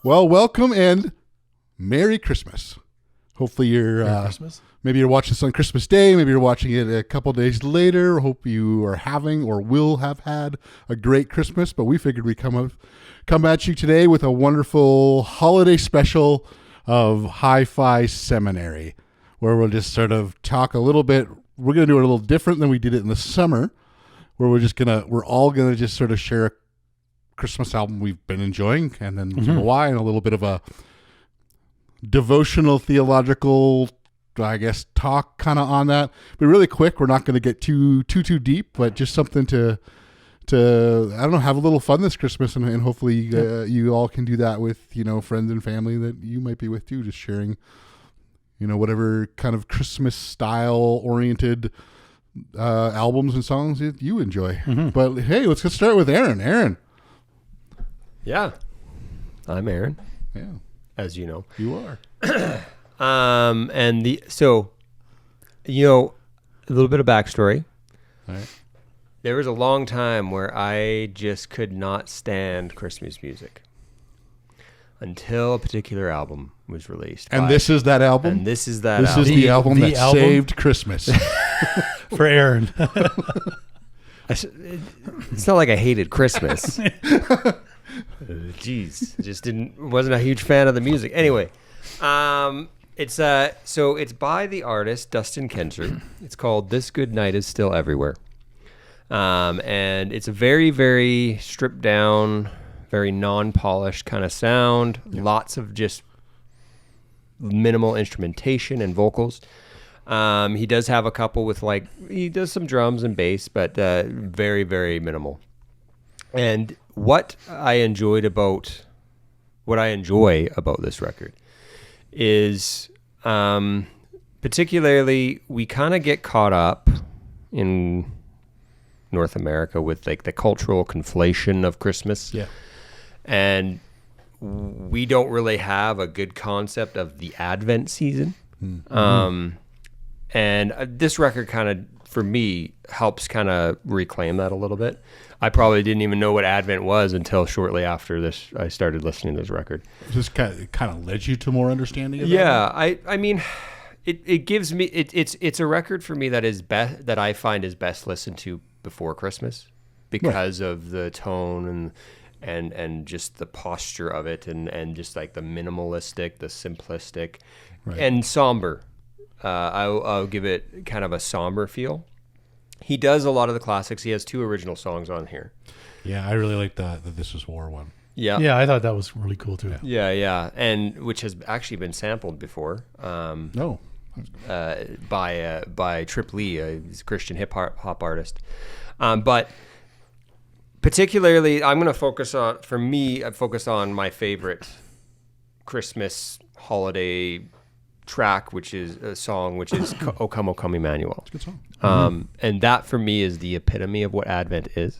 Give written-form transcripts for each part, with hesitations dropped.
Well, welcome and Merry Christmas. Hopefully you're maybe you're watching this on Christmas Day, maybe you're watching it a couple days later. Hope you are having or will have had a great Christmas, but we figured we'd come at you today with a wonderful holiday special of Hi-Fi Seminary, where we'll just sort of talk a little bit. We're going to do it a little different than we did it in the summer, where we're all going to just sort of share a Christmas album we've been enjoying, and then why, and a little bit of a devotional, theological, I guess, talk kind of on that. But really quick, we're not going to get too deep, but just something to I don't know, have a little fun this Christmas, and hopefully you all can do that with, friends and family that you might be with too, just sharing, whatever kind of Christmas style oriented albums and songs that you enjoy. But hey, let's get started with Aaron. Aaron. Yeah, I'm Aaron. Yeah, as you know, you are. And a little bit of backstory. All right. There was a long time where I just could not stand Christmas music until a particular album was released. And this is that album? And this is that album. This is the album that saved Christmas. For Aaron. It's not like I hated Christmas. Jeez, wasn't a huge fan of the music. Anyway, it's by the artist Dustin Kensrue. It's called "This Good Night Is Still Everywhere," and it's a very, very stripped down, very non-polished kind of sound. Yep. Lots of just minimal instrumentation and vocals. He does have a couple with he does some drums and bass, but very, very minimal. And what I enjoy about this record is, particularly, we kind of get caught up in North America with the cultural conflation of Christmas. Yeah. And we don't really have a good concept of the Advent season. Mm-hmm. And this record kind of, for me, helps kind of reclaim that a little bit. I probably didn't even know what Advent was until shortly after this. I started listening to this record. This kind of led you to more understanding of that? Yeah, I mean, it gives me it's a record for me that I find is best listened to before Christmas because of the tone and just the posture of it and just like the minimalistic, the simplistic, and somber. I'll give it kind of a somber feel. He does a lot of the classics. He has 2 original songs on here. Yeah, I really like the This Is War one. Yeah. Yeah, I thought that was really cool too. Yeah. And which has actually been sampled before. By Trip Lee, a Christian hip hop artist. But particularly, I'm going to focus on, for me, I focus on my favorite Christmas holiday track, which is a song, which is "O Come, O Come, Emmanuel." It's a good song. And that for me is the epitome of what Advent is.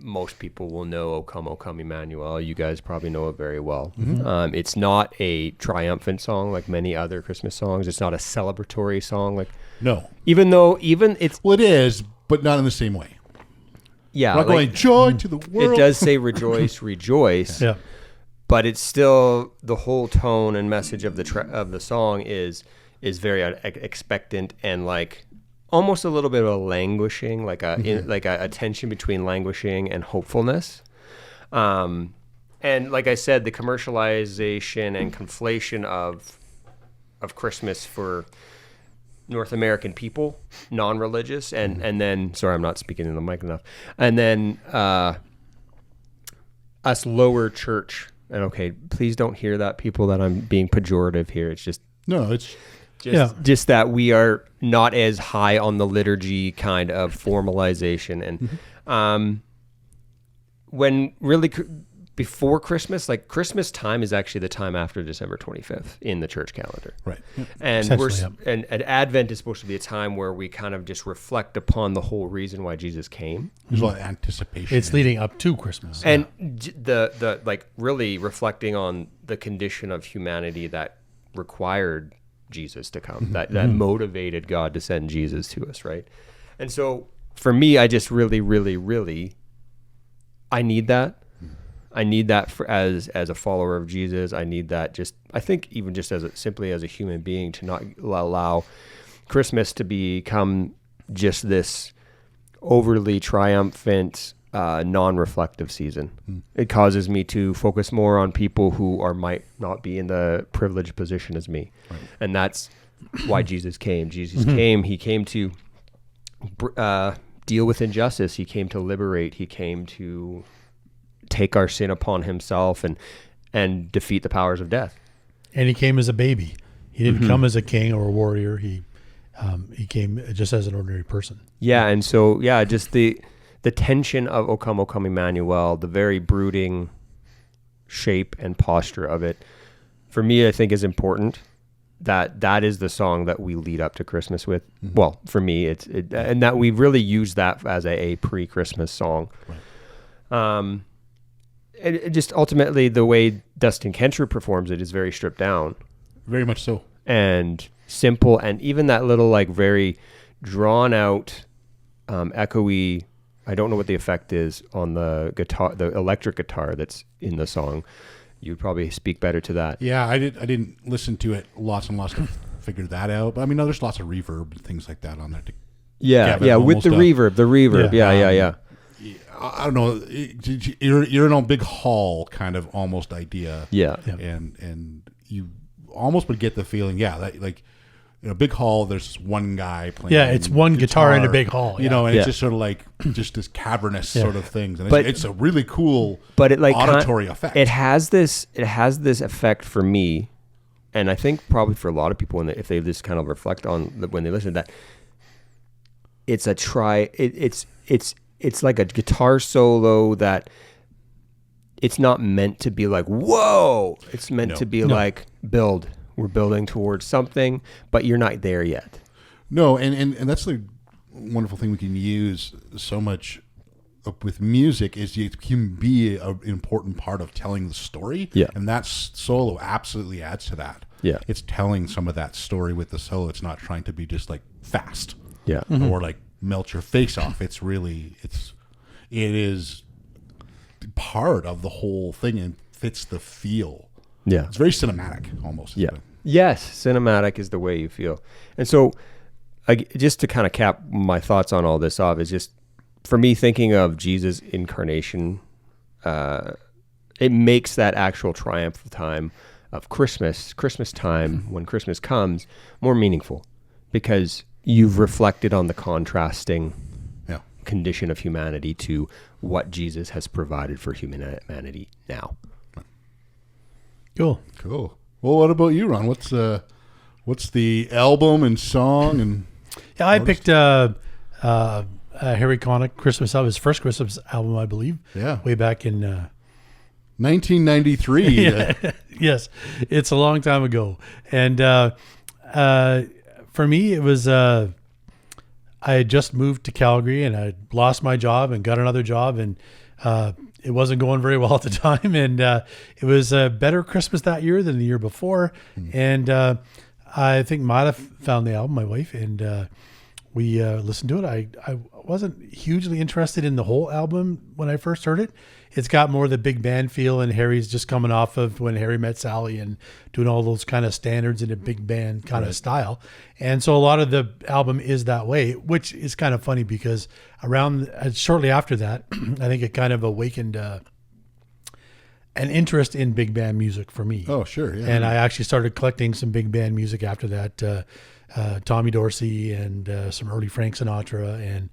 Most people will know "O Come, O Come, Emmanuel." You guys probably know it very well. Mm-hmm. It's not a triumphant song like many other Christmas songs. It's not a celebratory song no. Even it's it is, but not in the same way. Yeah, we're not going joy to the world. It does say rejoice, rejoice. Yeah. But it's still, the whole tone and message of the song is very expectant and almost a little bit of a languishing, a tension between languishing and hopefulness. And like I said, the commercialization and conflation of Christmas for North American people, non-religious, and then, sorry, I'm not speaking in the mic enough, and then us lower church. And okay, please don't hear that, people, that I'm being pejorative here. It's just just that we are not as high on the liturgy kind of formalization. And when really before Christmas, Christmas time is actually the time after December 25th in the church calendar. Right. And and Advent is supposed to be a time where we kind of just reflect upon the whole reason why Jesus came. There's a lot of anticipation. It's leading up to Christmas. And the really reflecting on the condition of humanity that required Jesus to come, that motivated God to send Jesus to us, right? And so for me, I just really, really, really, I need that. I need that as a follower of Jesus. I need that I think even just simply as a human being, to not allow Christmas to become just this overly triumphant, non-reflective season. It causes me to focus more on people who might not be in the privileged position as me. Right. And that's why Jesus came. Jesus came. He came to deal with injustice. He came to liberate. He came to take our sin upon himself and defeat the powers of death. And he came as a baby. He didn't come as a king or a warrior. He came just as an ordinary person. Yeah, and so just the tension of O Come, Emmanuel, the very brooding shape and posture of it, for me, I think is important. That is the song that we lead up to Christmas with. Well, for me, and that we've really used that as a pre-Christmas song. Right. And it just ultimately the way Dustin Kensrue performs it is very stripped down. Very much so. And simple, and even that little like very drawn out, echoey, I don't know what the effect is on the guitar, the electric guitar that's in the song. You'd probably speak better to that. Yeah, I didn't listen to it lots and lots to figure that out. But I mean, there's lots of reverb and things like that on there. With the reverb. Yeah. I don't know. You're in a big hall kind of almost idea. Yeah. And you almost would get the feeling, that like in a big hall, there's one guy playing. Yeah, it's one guitar in a big hall. You know, and it's just sort of like just this cavernous sort of things, and it's a really cool, but it like auditory effect. It has this effect for me, and I think probably for a lot of people, if they just kind of reflect on when they listen to that, it's it's like a guitar solo that it's not meant to be like, whoa. It's meant to be like, we're building towards something, but you're not there yet. No, and that's the wonderful thing we can use so much with music is it can be an important part of telling the story. Yeah. And that solo absolutely adds to that. Yeah. It's telling some of that story with the solo. It's not trying to be just like fast. Yeah. Or like melt your face off. It is part of the whole thing and fits the feel. Yeah. It's very cinematic almost. Yeah. Yes. Cinematic is the way you feel. And so just to kind of cap my thoughts on all this off is just for me thinking of Jesus' incarnation, it makes that actual triumph time of Christmas time when Christmas comes more meaningful because you've reflected on the contrasting condition of humanity to what Jesus has provided for humanity now. Cool. Well, what about you, Ron? What's the album and song and? Yeah, I picked Harry Connick Christmas album, his first Christmas album, I believe. Yeah, way back in 1993. Yes, it's a long time ago, and for me, it was. I had just moved to Calgary and I lost my job and got another job and it wasn't going very well at the time. And it was a better Christmas that year than the year before. And I think Mata found the album, my wife, and we listened to it. I wasn't hugely interested in the whole album when I first heard it. It's got more of the big band feel, and Harry's just coming off of When Harry Met Sally and doing all those kind of standards in a big band kind of style. And so a lot of the album is that way, which is kind of funny because around shortly after that, I think it kind of awakened an interest in big band music for me. Oh, sure. Yeah. And I actually started collecting some big band music after that. Tommy Dorsey and some early Frank Sinatra and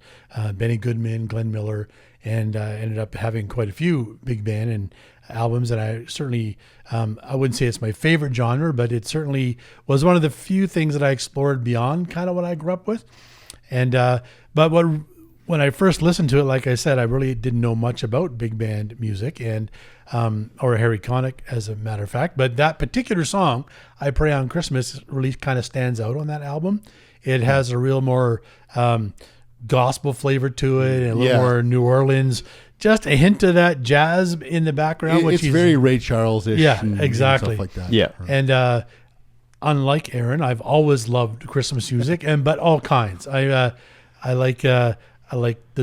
Benny Goodman, Glenn Miller, and ended up having quite a few big band and albums. And I certainly, I wouldn't say it's my favorite genre, but it certainly was one of the few things that I explored beyond kind of what I grew up with. And but when I first listened to it, like I said, I really didn't know much about big band music and or Harry Connick, as a matter of fact. But that particular song, I Pray on Christmas, really kind of stands out on that album. It has a real more gospel flavor to it and a little more New Orleans, just a hint of that jazz in the background. It's very Ray Charles-ish. Yeah, and exactly. stuff like that. Yeah. And unlike Aaron, I've always loved Christmas music, but all kinds. I like the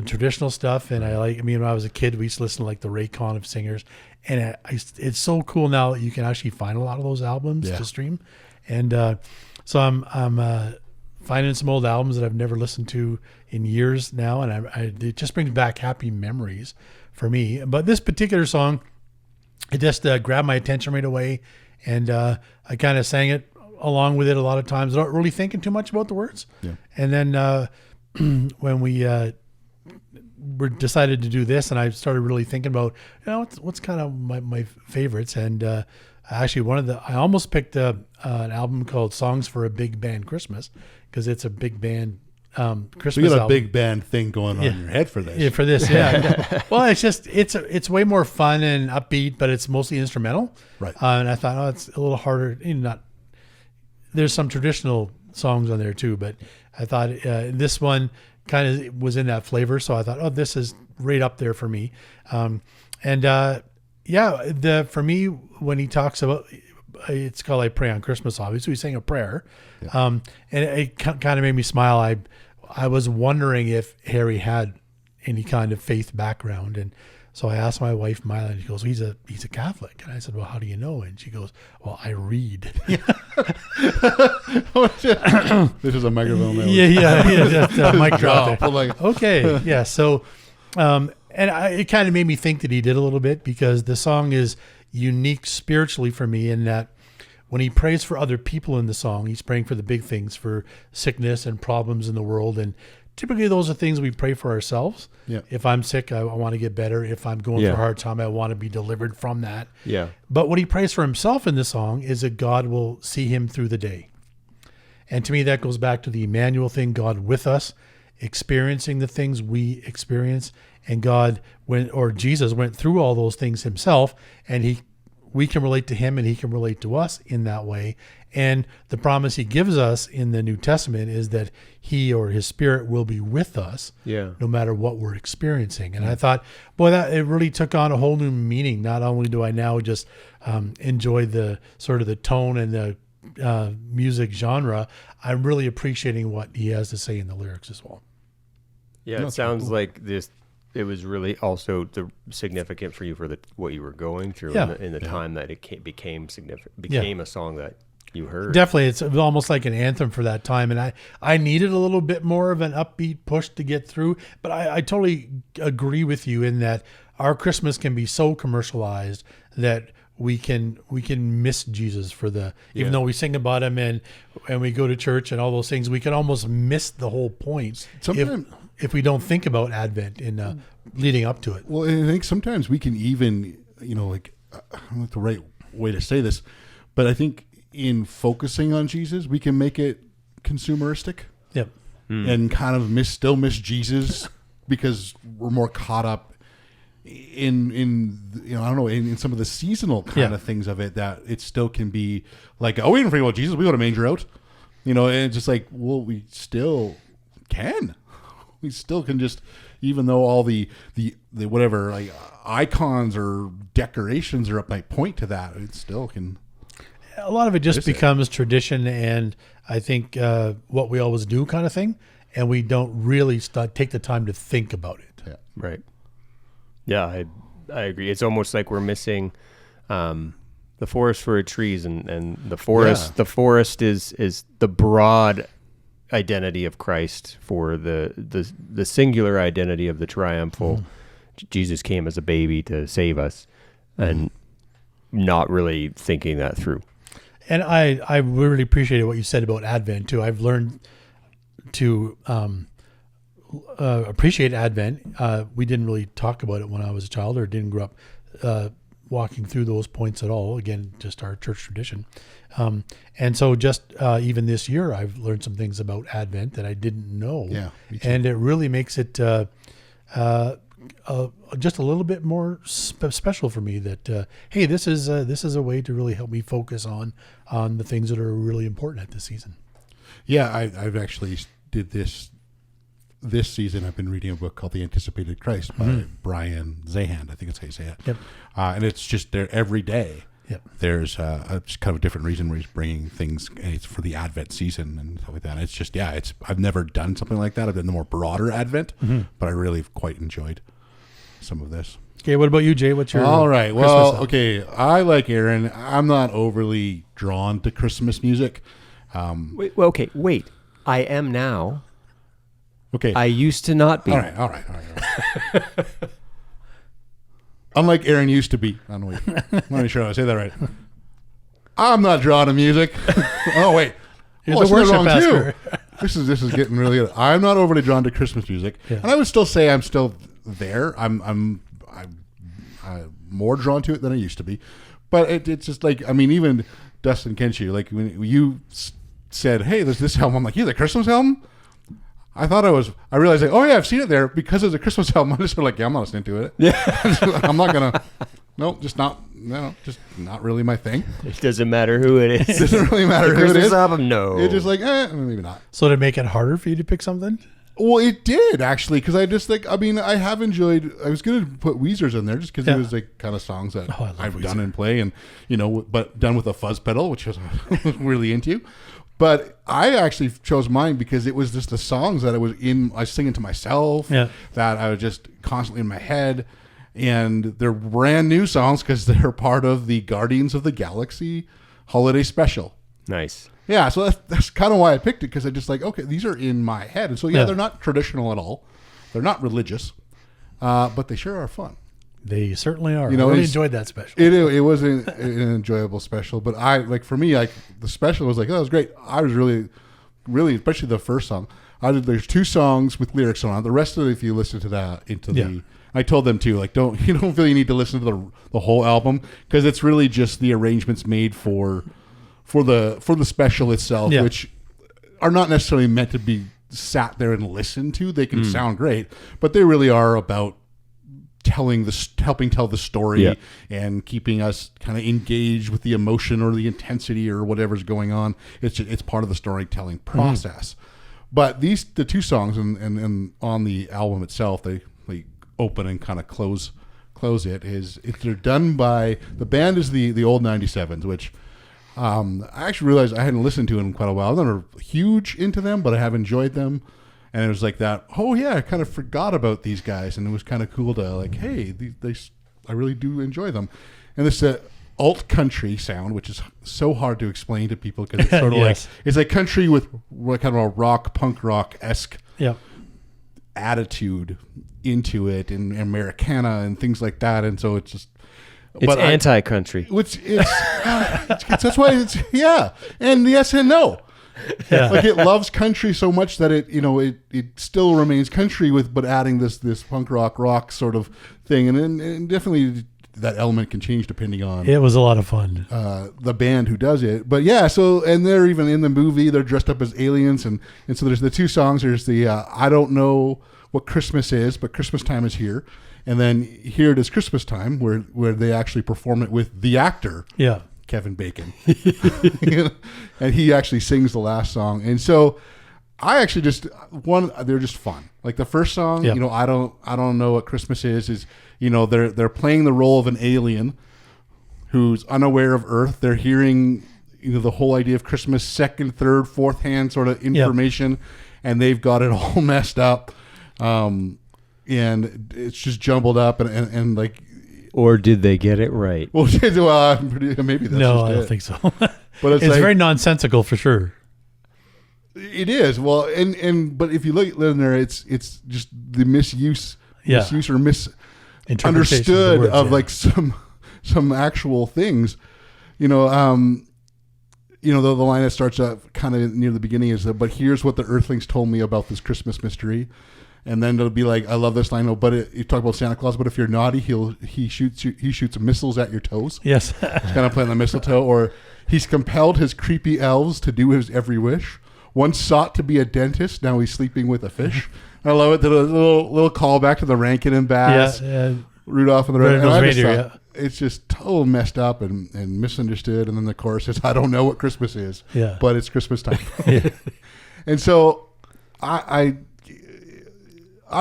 traditional stuff, and when I was a kid, we used to listen to like the Ray Conniff singers, And it's so cool now that you can actually find a lot of those albums to stream. And so I'm finding some old albums that I've never listened to in years now, and it just brings back happy memories for me. But this particular song, it just grabbed my attention right away, and I kind of sang it along with it a lot of times, not really thinking too much about the words. Yeah. And then when we decided to do this, and I started really thinking about, what's kind of my favorites, and actually I almost picked an album called Songs for a Big Band Christmas, because it's a big band Christmas So you got a album. big band thing going on in your head for this. Yeah, for this, yeah. Well, it's way more fun and upbeat, but it's mostly instrumental. Right. And I thought, it's a little harder. There's some traditional songs on there too, but I thought this one kind of was in that flavor. So I thought, this is right up there for me. For me, when he talks about, it's called I Pray on Christmas, obviously. He's saying a prayer. Yeah. And it kind of made me smile. I was wondering if Harry had any kind of faith background. And so I asked my wife, Mila, and she goes, he's a Catholic. And I said, well, how do you know? And she goes, well, I read. This is a microphone. Mic drop there. Okay. Yeah. So, it kind of made me think that he did a little bit, because the song is unique spiritually for me in that when he prays for other people in the song, he's praying for the big things, for sickness and problems in the world. And typically those are things we pray for ourselves. Yeah. If I'm sick, I want to get better. If I'm going through a hard time, I want to be delivered from that. Yeah. But what he prays for himself in the song is that God will see him through the day. And to me, that goes back to the Emmanuel thing, God with us, experiencing the things we experience. And Jesus went through all those things himself, and we can relate to him and he can relate to us in that way. And the promise he gives us in the New Testament is that he or his Spirit will be with us no matter what we're experiencing. And I thought, boy, that it really took on a whole new meaning. Not only do I now just enjoy the sort of the tone and the music genre, I'm really appreciating what he has to say in the lyrics as well. Yeah, it sounds like this. It was really also significant for you for what you were going through in the time that it became significant, became a song that you heard. Definitely, it's almost like an anthem for that time, and I needed a little bit more of an upbeat push to get through. But I totally agree with you in that our Christmas can be so commercialized that we can miss Jesus for even though we sing about him and we go to church and all those things, we can almost miss the whole point. Sometimes. If we don't think about Advent in leading up to it. Well, I think sometimes we can even, I don't know the right way to say this, but I think in focusing on Jesus, we can make it consumeristic. Yep. And kind of still miss Jesus because we're more caught up in in some of the seasonal kind of things of it, that it still can be like, we didn't forget about Jesus. We got a manger out, and it's just like, well, we still can. We still can just, even though all the whatever like icons or decorations are up, like point to that, it still can. A lot of it just becomes tradition, and I think what we always do kind of thing, and we don't really take the time to think about it. Yeah. Right. Yeah, I agree. It's almost like we're missing the forest for the trees, and the forest. The forest is the broad identity of Christ for the singular identity of the triumphal. Jesus came as a baby to save us, and not really thinking that through. And I really appreciated what you said about Advent too. I've learned to appreciate Advent. We didn't really talk about it when I was a child, or didn't grow up walking through those points at all. Again, just our church tradition. And so just even this year, I've learned some things about Advent that I didn't know. Yeah, me too. And it really makes it just a little bit more special for me that, hey, this is a way to really help me focus on the things that are really important at this season. Yeah, I've actually did this season. I've been reading a book called The Anticipated Christ by Brian Zahand. I think it's how you say it. Yep. And it's just there every day. Yep. There's just kind of a different reason where he's bringing things. And it's for the Advent season and stuff like that. And it's just, I've never done something like that. I've done the more broader Advent, but I really quite enjoyed. some of this. Okay, what about you, Jay? What's your All right. Christmas Well, song? okay. I like Aaron. I'm not overly drawn to Christmas music. Wait. I am now. Okay. I used to not be. All right. Unlike Aaron used to be. I'm not even sure how to say that right. I'm not drawn to music. Oh wait. Here's I the said it worship wrong, pastor. This is getting really good. I'm not overly drawn to Christmas music, Yeah. and I would still say I'm still there. I'm more drawn to it than I used to be, but it's just like, I mean, even Dustin Kenshu, like when you said, "Hey, there's this album," I'm like, "Yeah, the Christmas album." I realized like, oh yeah, I've seen it there because it's a Christmas album. I'm just like, yeah, I'm not listening to it. Yeah, I'm not gonna. No, just not really my thing. It doesn't matter who it is. It doesn't really matter who it Christmas is. album, no. It's just like, maybe not. So to make it harder for you to pick something? Well, it did actually, because I just like, I mean, I have enjoyed. I was gonna put Weezer's in there just because it was like kind of songs that I've Weezer. done and play, and but done with a fuzz pedal, which was really into. But I actually chose mine because it was just the songs that I was singing to myself, that I was just constantly in my head, and they're brand new songs because they're part of the Guardians of the Galaxy holiday special. Nice. Yeah, so that's kind of why I picked it, because I just like, okay, these are in my head. And so, they're not traditional at all. They're not religious, but they sure are fun. They certainly are. I really enjoyed that special. It was an enjoyable special, but for me, the special was like, oh, that was great. I was really, really, especially the first song. There's 2 songs with lyrics on it. The rest of it, if you listen to that, I told them too, like, don't feel you need to listen to the whole album, because it's really just the arrangements made for the special itself, which are not necessarily meant to be sat there and listened to. They can sound great, but they really are about helping tell the story and keeping us kind of engaged with the emotion or the intensity or whatever's going on. It's part of the storytelling process. But the 2 songs and on the album itself, they open and kind of close it. They're done by the band is the old 97s, which I actually realized I hadn't listened to in quite a while. I'm not huge into them, but I have enjoyed them. And it was like that, oh yeah, I kind of forgot about these guys, and it was kind of cool to like, hey, I really do enjoy them. And this alt country sound, which is so hard to explain to people because it's sort of like, it's like country with kind of a punk rock-esque attitude into it, and Americana and things like that. And so it's just, it's anti-country. Which that's why it's and yes and no. Yeah. Like, it loves country so much that it still remains country but adding this punk rock sort of thing, and definitely that element can change depending on. It was a lot of fun. The band who does it, but and they're even in the movie. They're dressed up as aliens, and so there's the 2 songs. There's the I don't know what Christmas is, but Christmas time is here. And then Here It Is Christmas Time, where they actually perform it with the actor, Kevin Bacon, and he actually sings the last song. And so I actually they're just fun. Like the first song, I don't know what Christmas is they're playing the role of an alien who's unaware of Earth. They're hearing the whole idea of Christmas, second, third, fourth hand sort of information, and they've got it all messed up. And it's just jumbled up and like. Or did they get it right? Well, maybe that's no, just I don't it. think so. But it's very nonsensical for sure. It is. Well, but if you look in there, it's just the misuse or misunderstood of like some actual things. The line that starts up kind of near the beginning is that, but here's what the Earthlings told me about this Christmas mystery. And then it'll be like, I love this line. But you talk about Santa Claus, but if you're naughty, he shoots missiles at your toes. Yes, he's kind of playing the mistletoe. Or he's compelled his creepy elves to do his every wish. Once sought to be a dentist, now he's sleeping with a fish. I love it. The little callback to the Rankin and Bass, Rudolph and the Reindeer. It's just total messed up and misunderstood. And then the chorus is, I don't know what Christmas is, but it's Christmas time. And so I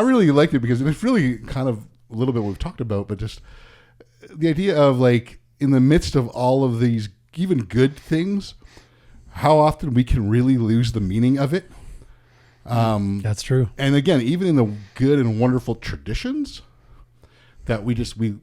really liked it because it's really kind of a little bit what we've talked about, but just the idea of like in the midst of all of these even good things, how often we can really lose the meaning of it. That's true. And again, even in the good and wonderful traditions, that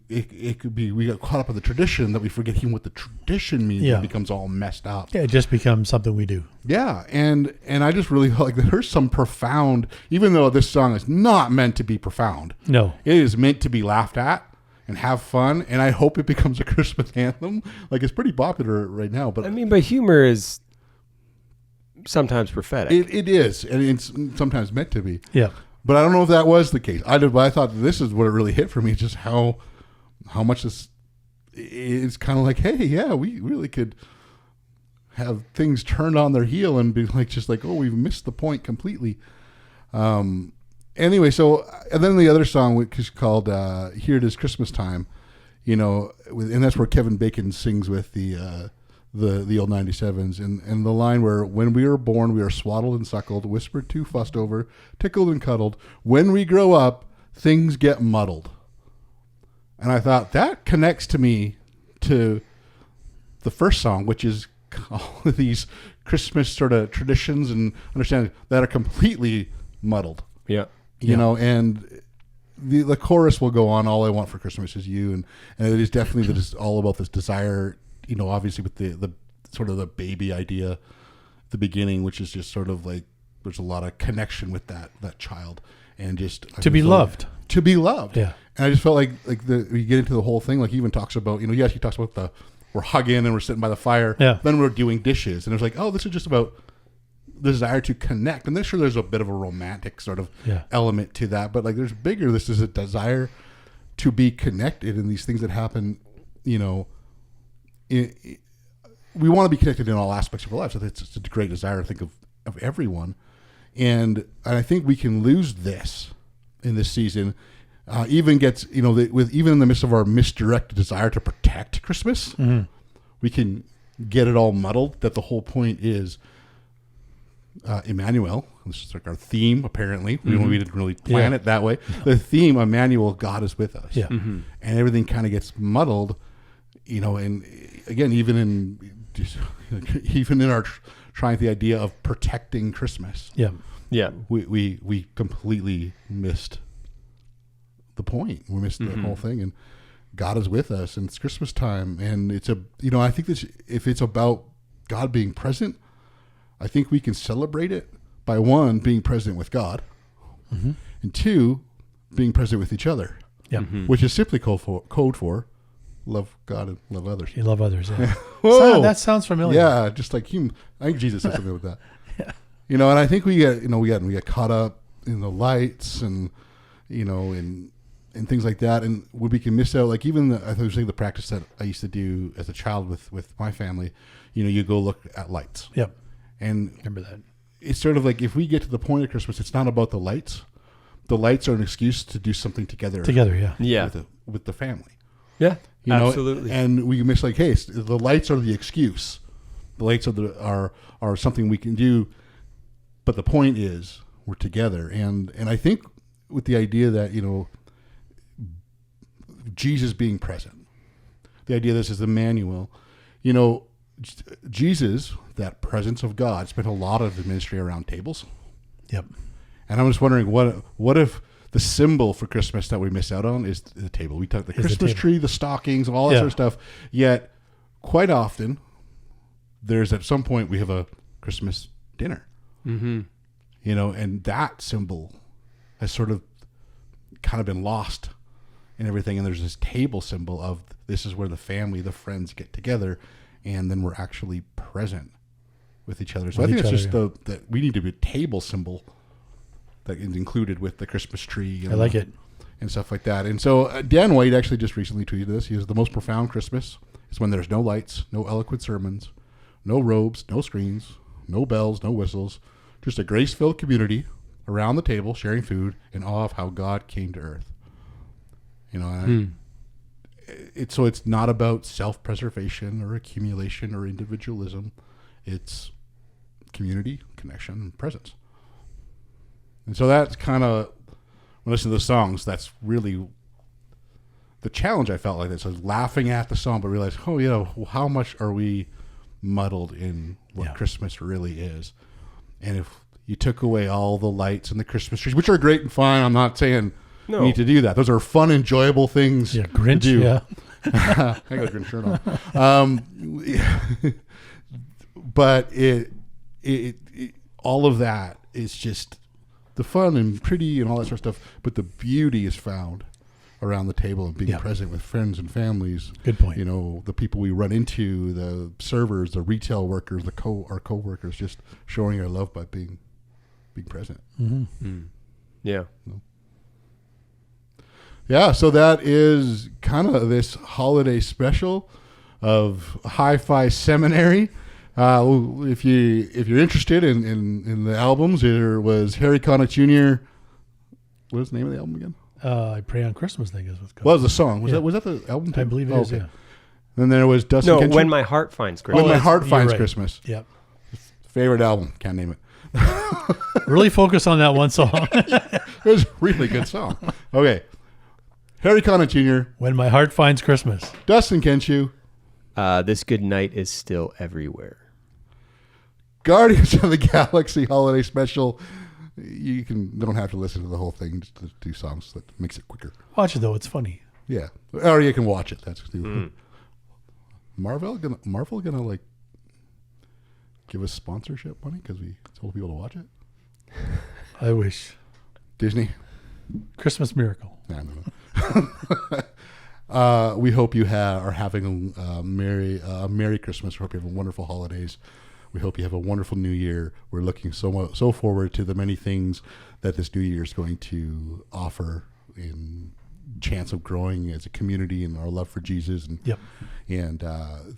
it could be we got caught up in the tradition that we forget even what the tradition means. Yeah. It becomes all messed up. Yeah, it just becomes something we do. Yeah, and I just really felt like there's some profound, even though this song is not meant to be profound. No. It is meant to be laughed at and have fun, and I hope it becomes a Christmas anthem. Like, it's pretty popular right now, but I mean, but humor is sometimes prophetic. it is, and it's sometimes meant to be. Yeah. But I don't know if that was the case. But I thought this is what it really hit for me, just how much this it's kind of like, hey, yeah, we really could have things turned on their heel and be like, just like, oh, we've missed the point completely. Anyway, so, and then the other song, which is called Here It Is Christmas Time, and that's where Kevin Bacon sings with the old 97s, and the line where, when we are born, we are swaddled and suckled, whispered to, fussed over, tickled and cuddled. When we grow up, things get muddled. And I thought that connects to me to the first song, which is all of these Christmas sort of traditions and understanding that are completely muddled. Yeah. You know, and the chorus will go on, all I want for Christmas is you, and it is definitely all about this desire, obviously with the sort of the baby idea at the beginning, which is just sort of like there's a lot of connection with that child, and just to be loved. To be loved. Yeah. And I just felt like we get into the whole thing, like he even talks about, yes, he talks about we're hugging and we're sitting by the fire. Yeah. Then we're doing dishes. And it's like, oh, this is just about the desire to connect. And sure, there's a bit of a romantic sort of element to that. But like there's bigger, this is a desire to be connected in these things that happen, we want to be connected in all aspects of our lives. So it's a great desire, I think, of everyone. And I think we can lose this in this season. Even gets, even in the midst of our misdirected desire to protect Christmas, we can get it all muddled. That the whole point is Emmanuel. This is like our theme, apparently. We didn't really plan it that way. The theme, Emmanuel, God is with us. Yeah. And everything kind of gets muddled, and again, even in our trying the idea of protecting Christmas. Yeah. Yeah. We completely missed the point. We missed the whole thing, and God is with us, and it's Christmas time, and it's I think this, if it's about God being present, I think we can celebrate it by, one, being present with God, and two, being present with each other, which is simply code for love God and love others. You love others. Yeah. Whoa. That sounds familiar. Yeah, just like him. I think Jesus said something with that. And I think we get caught up in the lights and and things like that, and we can miss out. Like even I was saying the practice that I used to do as a child with my family. You go look at lights. Yep. And remember that. It's sort of like, if we get to the point of Christmas, it's not about the lights. The lights are an excuse to do something together. Yeah. With the family. Yeah. Absolutely. And we miss, like, hey, the lights are the excuse. The lights are something we can do, but the point is we're together. And I think with the idea that Jesus being present, the idea this is Emmanuel, Jesus, that presence of God, spent a lot of the ministry around tables. Yep. And I'm just wondering, what if the symbol for Christmas that we miss out on is the table? We took the Christmas tree, the stockings, all that sort of stuff. Yet, quite often, at some point we have a Christmas dinner. And that symbol has sort of kind of been lost in everything. And there's this table symbol of, this is where the family, the friends get together, and then we're actually present with each other. So I think it's just that we need to be a table symbol that is included with the Christmas tree. I like it. And stuff like that. And so Dan White actually just recently tweeted this. He says, the most profound Christmas is when there's no lights, no eloquent sermons, no robes, no screens, no bells, no whistles, just a grace-filled community around the table sharing food in awe of how God came to earth. It's not about self-preservation or accumulation or individualism. It's community, connection, and presence. And so that's kind of, when I listen to the songs, that's really the challenge I felt like this. I was laughing at the song, but realized, how much are we muddled in what Christmas really is? And if you took away all the lights and the Christmas trees, which are great and fine, I'm not saying No. You need to do that. Those are fun, enjoyable things Yeah, to Grinch. do. Yeah. I got a Grinch shirt on. But it all of that is just the fun and pretty and all that sort of stuff. But the beauty is found around the table and being Yeah. present with friends and families. Good point. You know, the people we run into, the servers, the retail workers, our co-workers, just showing our love by being present. Yeah. Yeah, so that is kind of this holiday special of Hi-Fi Seminary. If you're interested in the albums, there was Harry Connick Jr. What was the name of the album again? I Pray on Christmas thing is what's called. What was the song? Was Yeah. that the album? I believe it is. Yeah. Then there was Dustin No, Kenshin. When My Heart Finds When Christmas. My Heart you're Finds right. Christmas. Yep. Favorite album. Can't name it. Really focus on that one song. It was a really good song. Okay. Harry Connick Jr., When My Heart Finds Christmas. Dustin Kenshu, This Good Night is Still Everywhere. Guardians of the Galaxy Holiday Special. You don't have to listen to the whole thing, just the 2 songs. That makes it quicker. Watch it though; it's funny. Yeah, or you can watch it. That's Marvel gonna like give us sponsorship money because we told people to watch it. I wish. Disney. Christmas Miracle. I don't know. We hope you are having a Merry Christmas. We hope you have a wonderful holidays. We hope you have a wonderful New Year. We're looking so forward to the many things that this New Year is going to offer in chance of growing as a community and our love for Jesus. And, Yep. and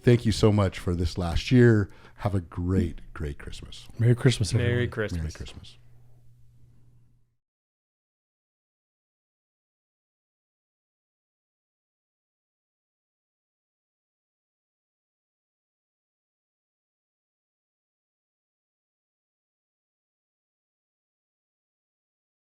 thank you so much for this last year. Have a great, great Christmas. Merry Christmas, everyone. Merry Christmas. Merry Christmas.